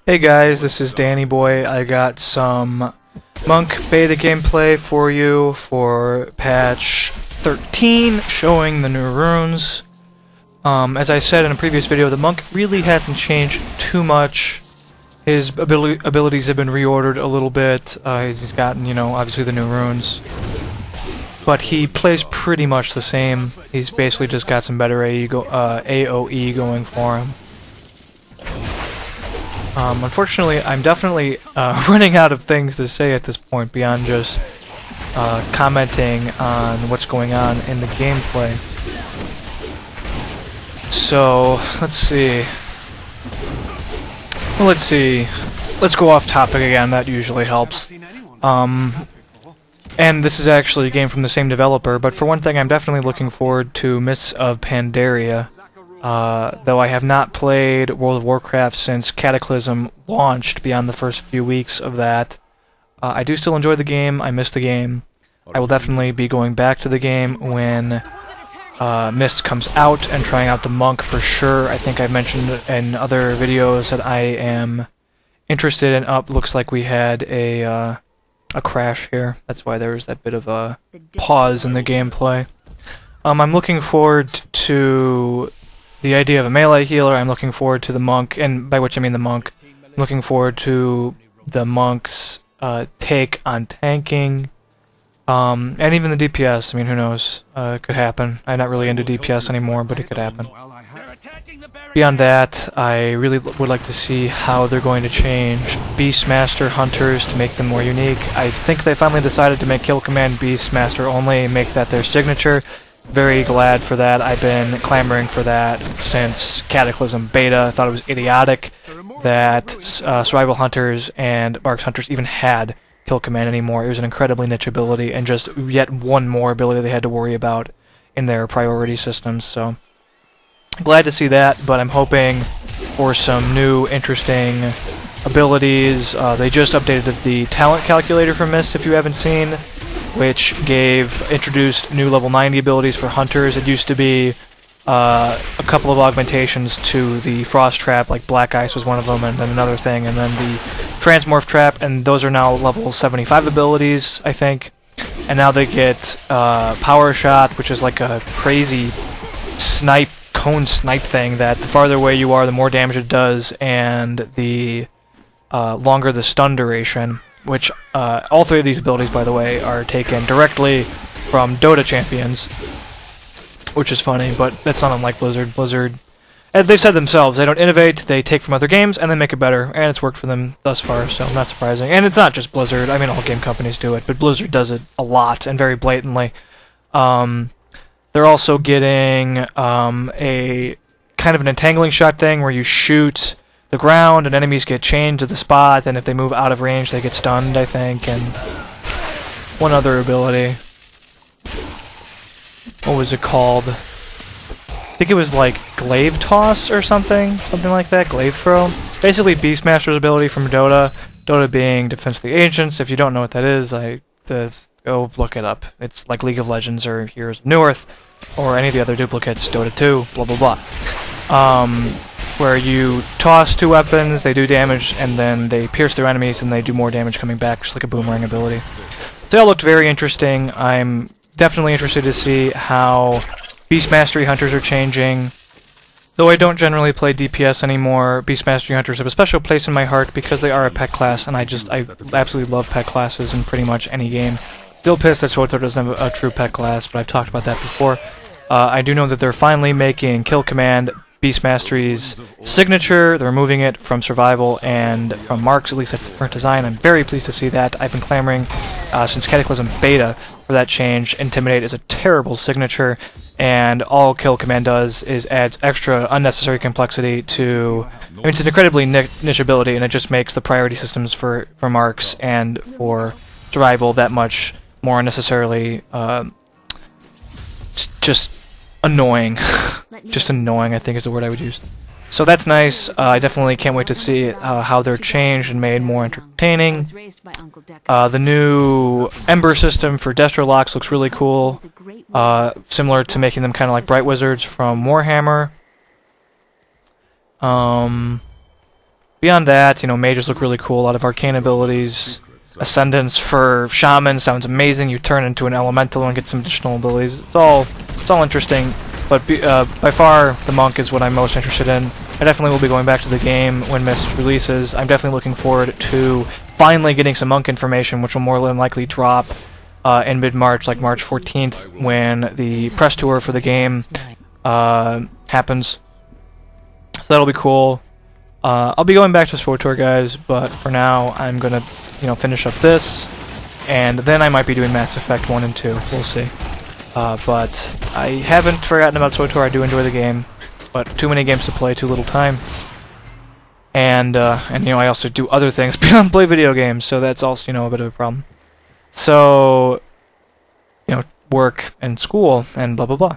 Hey guys, this is Danny Boy. I got some Monk beta gameplay for you for patch 13, showing the new runes. As I said in a previous video, the Monk really hasn't changed too much. His abilities have been reordered a little bit. He's gotten, obviously the new runes. But he plays pretty much the same. He's basically just got some better AoE going for him. Unfortunately, I'm definitely running out of things to say at this point beyond just commenting on what's going on in the gameplay. So, let's see. Let's go off topic again, that usually helps. And this is actually a game from the same developer, but for one thing, I'm definitely looking forward to Mists of Pandaria. Though I have not played World of Warcraft since Cataclysm launched beyond the first few weeks of that. I do still enjoy the game, I miss the game. I will definitely be going back to the game when Mist comes out and trying out the Monk for sure. I think I've mentioned in other videos that I am interested in. Looks like we had a crash here. That's why there was that bit of a pause in the gameplay. I'm looking forward to the idea of a melee healer. I'm looking forward to the Monk, and by which I mean the Monk. I'm looking forward to the Monk's take on tanking, and even the DPS. I mean, who knows? It could happen. I'm not really into DPS anymore, but it could happen. Beyond that, I really would like to see how they're going to change Beastmaster Hunters to make them more unique. I think they finally decided to make Kill Command Beastmaster only and make that their signature. Very glad for that. I've been clamoring for that since Cataclysm Beta. I thought it was idiotic that Survival Hunters and Marks Hunters even had Kill Command anymore. It was an incredibly niche ability and just yet one more ability they had to worry about in their priority systems. So glad to see that, but I'm hoping for some new interesting abilities. They just updated the talent calculator for Mist, if you haven't seen, which introduced new level 90 abilities for hunters. It used to be a couple of augmentations to the frost trap, like black ice was one of them, and then another thing, and then the transmorph trap, and those are now level 75 abilities, I think. And now they get power shot, which is like a crazy cone snipe thing that the farther away you are, the more damage it does, and the longer the stun duration. Which, all three of these abilities, by the way, are taken directly from Dota champions, which is funny, but that's not unlike Blizzard. Blizzard, as they've said themselves, they don't innovate, they take from other games, and they make it better, and it's worked for them thus far, so not surprising. And it's not just Blizzard, I mean, all game companies do it, but Blizzard does it a lot, and very blatantly. They're also getting a kind of an entangling shot thing, where you shoot the ground and enemies get chained to the spot, and if they move out of range they get stunned, I think. And one other ability, what was it called? I think it was like Glaive Toss or something like that, Glaive Throw. Basically Beastmaster's ability from Dota, Dota being Defense of the Ancients. If you don't know what that is, go look it up. It's like League of Legends or Heroes of Newerth, or any of the other duplicates, Dota 2, blah blah blah. Where you toss two weapons, they do damage, and then they pierce their enemies, and they do more damage coming back, just like a boomerang ability. They all looked very interesting. I'm definitely interested to see how Beast Mastery Hunters are changing. Though I don't generally play DPS anymore, Beast Mastery Hunters have a special place in my heart because they are a pet class, and I absolutely love pet classes in pretty much any game. Still pissed that SWTOR doesn't have a true pet class, but I've talked about that before. I do know that they're finally making Kill Command Beast Mastery's signature. They're removing it from Survival and from Marks, at least that's the current design. I'm very pleased to see that. I've been clamoring since Cataclysm Beta for that change. Intimidate is a terrible signature, and all Kill Command does is adds extra unnecessary complexity to... I mean, it's an incredibly niche ability, and it just makes the priority systems for Marks and for Survival that much more unnecessarily just annoying. Just annoying, I think, is the word I would use. So that's nice. I definitely can't wait to see how they're changed and made more entertaining. The new Ember system for Destro locks looks really cool. Similar to making them kind of like Bright Wizards from Warhammer. Beyond beyond that, you know, mages look really cool. A lot of arcane abilities. Ascendance for shaman sounds amazing. You turn into an elemental and get some additional abilities. It's all interesting, but by far the monk is what I'm most interested in. I definitely will be going back to the game when Mist releases. I'm definitely looking forward to finally getting some monk information, which will more than likely drop in mid-March, like March 14th, when the press tour for the game happens. So that'll be cool. I'll be going back to SWTOR, guys, but for now I'm gonna, you know, finish up this, and then I might be doing Mass Effect 1 and 2. We'll see. But I haven't forgotten about SWTOR. I do enjoy the game, but too many games to play, too little time. And you know, I also do other things beyond play video games, so that's also, you know, a bit of a problem. So, you know, work and school and blah blah blah.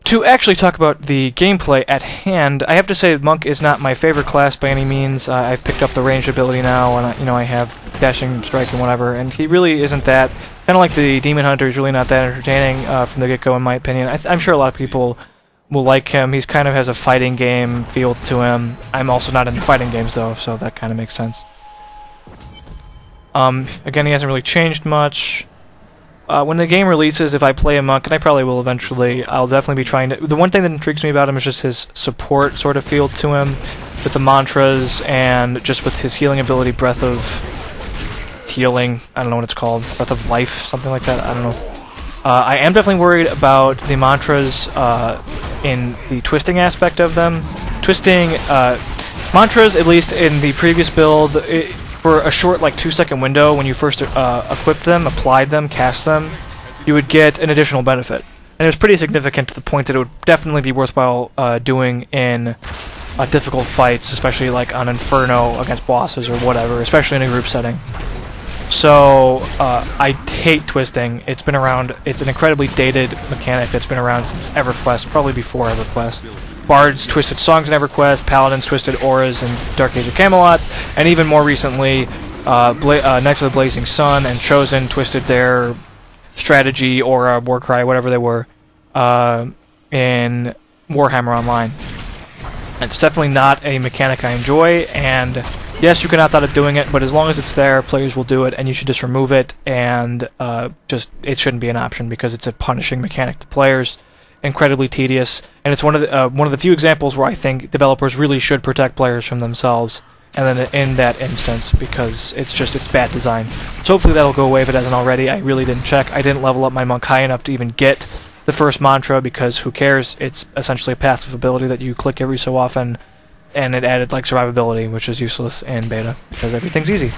To actually talk about the gameplay at hand, I have to say Monk is not my favorite class by any means. I've picked up the ranged ability now, and you know, I have dashing, strike, and whatever, and he really isn't that. Kind of like the Demon Hunter, he's really not that entertaining from the get-go, in my opinion. I'm sure a lot of people will like him. He's kind of has a fighting game feel to him. I'm also not into fighting games, though, so that kind of makes sense. Again, he hasn't really changed much. When the game releases, if I play a monk, and I probably will eventually, I'll definitely be trying to... The one thing that intrigues me about him is just his support sort of feel to him, with the mantras, and just with his healing ability, Breath of Healing, I don't know what it's called, Breath of Life, something like that, I don't know. I am definitely worried about the mantras in the twisting aspect of them. Twisting, mantras, at least in the previous build, for a short, like, 2-second window, when you first equipped them, applied them, cast them, you would get an additional benefit. And it was pretty significant to the point that it would definitely be worthwhile doing in difficult fights, especially like on Inferno against bosses or whatever, especially in a group setting. So, I hate twisting. It's been around, it's an incredibly dated mechanic that's been around since EverQuest, probably before EverQuest. Bards twisted songs in EverQuest, Paladins twisted auras in Dark Age of Camelot, and even more recently, Knights of the Blazing Sun and Chosen twisted their strategy, aura, warcry, whatever they were, in Warhammer Online. It's definitely not a mechanic I enjoy, and yes, you can opt out of doing it, but as long as it's there, players will do it, and you should just remove it, and it shouldn't be an option because it's a punishing mechanic to players. Incredibly tedious, and it's one of the few examples where I think developers really should protect players from themselves, and then in that instance, because it's bad design. So hopefully that'll go away if it hasn't already. I really didn't check. I didn't level up my monk high enough to even get the first mantra, because who cares? It's essentially a passive ability that you click every so often, and it added like survivability, which is useless in beta because everything's easy.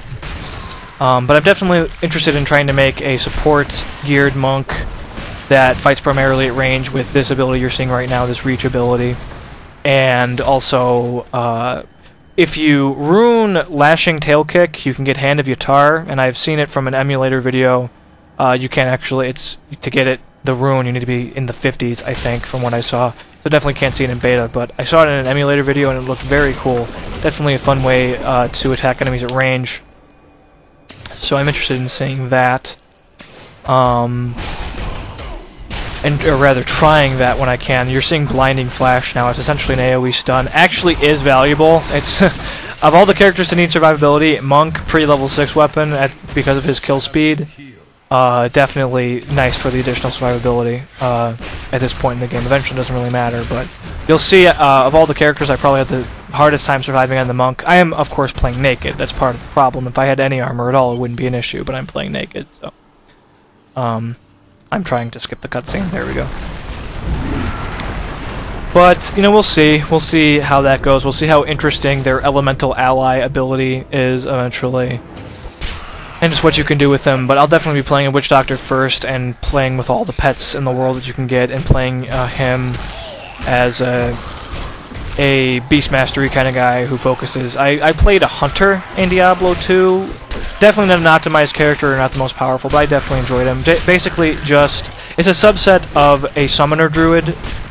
But I'm definitely interested in trying to make a support-geared monk that fights primarily at range with this ability you're seeing right now, this reach ability. And also, if you rune Lashing Tail Kick, you can get Hand of Yatar, and I've seen it from an emulator video. You can actually, to get it, the rune, you need to be in the 50s, I think, from what I saw. So definitely can't see it in beta, but I saw it in an emulator video and it looked very cool. Definitely a fun way to attack enemies at range. So I'm interested in seeing that. Or rather, trying that when I can. You're seeing Blinding Flash now. It's essentially an AoE stun. Actually is valuable. It's of all the characters that need survivability, Monk, pre-level 6 weapon, because of his kill speed, definitely nice for the additional survivability at this point in the game. Eventually it doesn't really matter, but you'll see of all the characters, I probably had the hardest time surviving on the Monk. I am, of course, playing naked. That's part of the problem. If I had any armor at all, it wouldn't be an issue, but I'm playing naked, so... I'm trying to skip the cutscene. There we go. But, you know, we'll see. We'll see how that goes. We'll see how interesting their elemental ally ability is eventually. And just what you can do with them. But I'll definitely be playing a Witch Doctor first and playing with all the pets in the world that you can get and playing him as a Beast Mastery kind of guy who focuses... I played a Hunter in Diablo 2. Definitely not an optimized character, or not the most powerful, but I definitely enjoyed him. Basically, just... It's a subset of a Summoner Druid.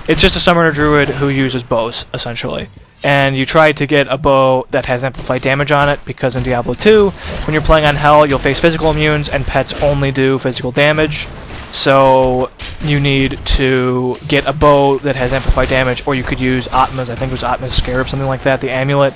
It's just a Summoner Druid who uses bows, essentially. And you try to get a bow that has amplified damage on it, because in Diablo 2, when you're playing on Hell, you'll face physical immunes, and pets only do physical damage. So you need to get a bow that has amplified damage, or you could use Atma's, I think it was Atma's Scarab, something like that, the amulet,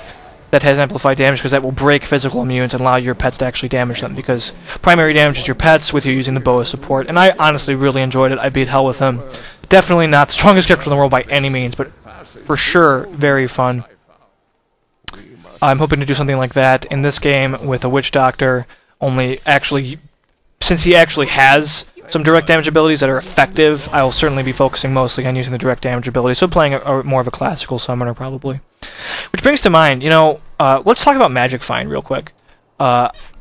that has amplified damage, because that will break physical immunes and allow your pets to actually damage them, because primary damage is your pets with you using the bow as support, and I honestly really enjoyed it. I beat hell with him. Definitely not the strongest character in the world by any means, but for sure very fun. I'm hoping to do something like that in this game with a Witch Doctor, only actually, since he actually has some direct damage abilities that are effective, I will certainly be focusing mostly on using the direct damage ability, so playing more of a classical summoner probably. Which brings to mind, you know, let's talk about Magic Find real quick.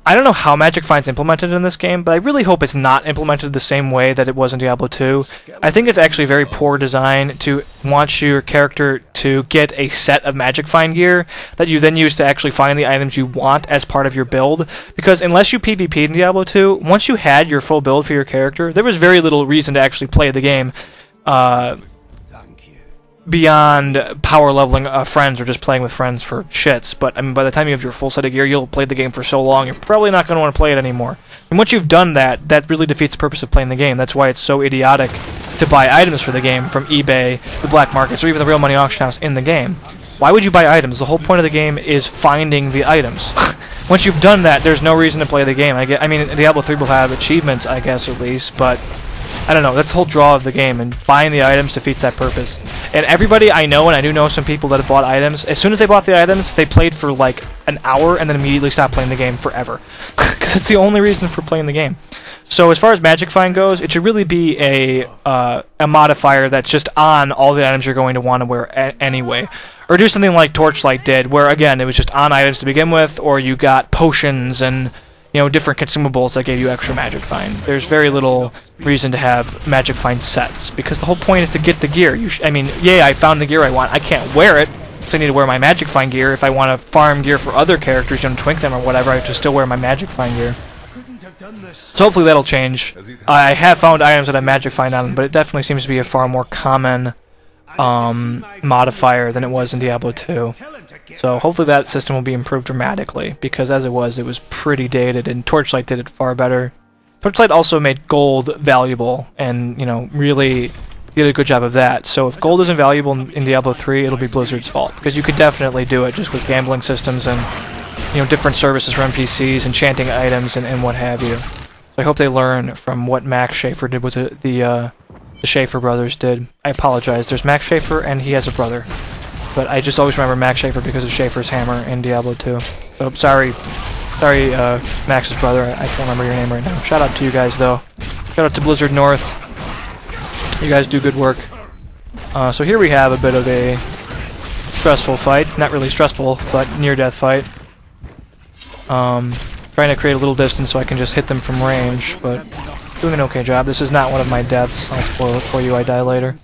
I don't know how Magic Find's implemented in this game, but I really hope it's not implemented the same way that it was in Diablo 2. I think it's actually very poor design to want your character to get a set of Magic Find gear that you then use to actually find the items you want as part of your build, because unless you PvP'd in Diablo 2, once you had your full build for your character, there was very little reason to actually play the game beyond power leveling friends or just playing with friends for shits. But I mean, by the time you have your full set of gear, you'll play the game for so long, you're probably not going to want to play it anymore. And once you've done that, that really defeats the purpose of playing the game. That's why it's so idiotic to buy items for the game from eBay, the black markets, or even the real money auction house in the game. Why would you buy items? The whole point of the game is finding the items. Once you've done that, there's no reason to play the game. I mean, Diablo 3 will have achievements, I guess, at least, but I don't know, that's the whole draw of the game, and buying the items defeats that purpose. And everybody I know, and I do know some people that have bought items, as soon as they bought the items, they played for like an hour and then immediately stopped playing the game forever. Because it's the only reason for playing the game. So as far as Magic Find goes, it should really be a modifier that's just on all the items you're going to want to wear anyway. Or do something like Torchlight did, where again, it was just on items to begin with, or you got potions and, you know, different consumables that gave you extra Magic Find. There's very little reason to have Magic Find sets, because the whole point is to get the gear. I mean, yeah, I found the gear I want. I can't wear it, so I need to wear my Magic Find gear. If I want to farm gear for other characters, you know, twink them or whatever, I have to still wear my Magic Find gear. So hopefully that'll change. I have found items that have Magic Find on them, but it definitely seems to be a far more common modifier than it was in Diablo 2. So hopefully that system will be improved dramatically, because as it was pretty dated, and Torchlight did it far better. Torchlight also made gold valuable, and, you know, really did a good job of that. So if gold isn't valuable in Diablo 3, it'll be Blizzard's fault, because you could definitely do it just with gambling systems and, you know, different services for NPCs, enchanting items, and what have you. So I hope they learn from what Max Schaefer did with the Schaefer brothers did. I apologize. There's Max Schaefer, and he has a brother. But I just always remember Max Schaefer because of Schaefer's hammer in Diablo 2. So, sorry, Max's brother. I can't remember your name right now. Shout out to you guys, though. Shout out to Blizzard North. You guys do good work. So here we have a bit of a stressful fight. Not really stressful, but near-death fight. Trying to create a little distance so I can just hit them from range, but doing an okay job. This is not one of my deaths. I'll spoil it for you. I die later.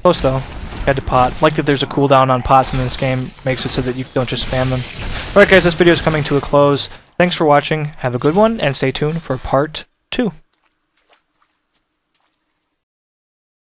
Close, though. Had to pot. Like that there's a cooldown on pots in this game. Makes it so that you don't just spam them. Alright guys, this video is coming to a close. Thanks for watching. Have a good one, and stay tuned for part 2.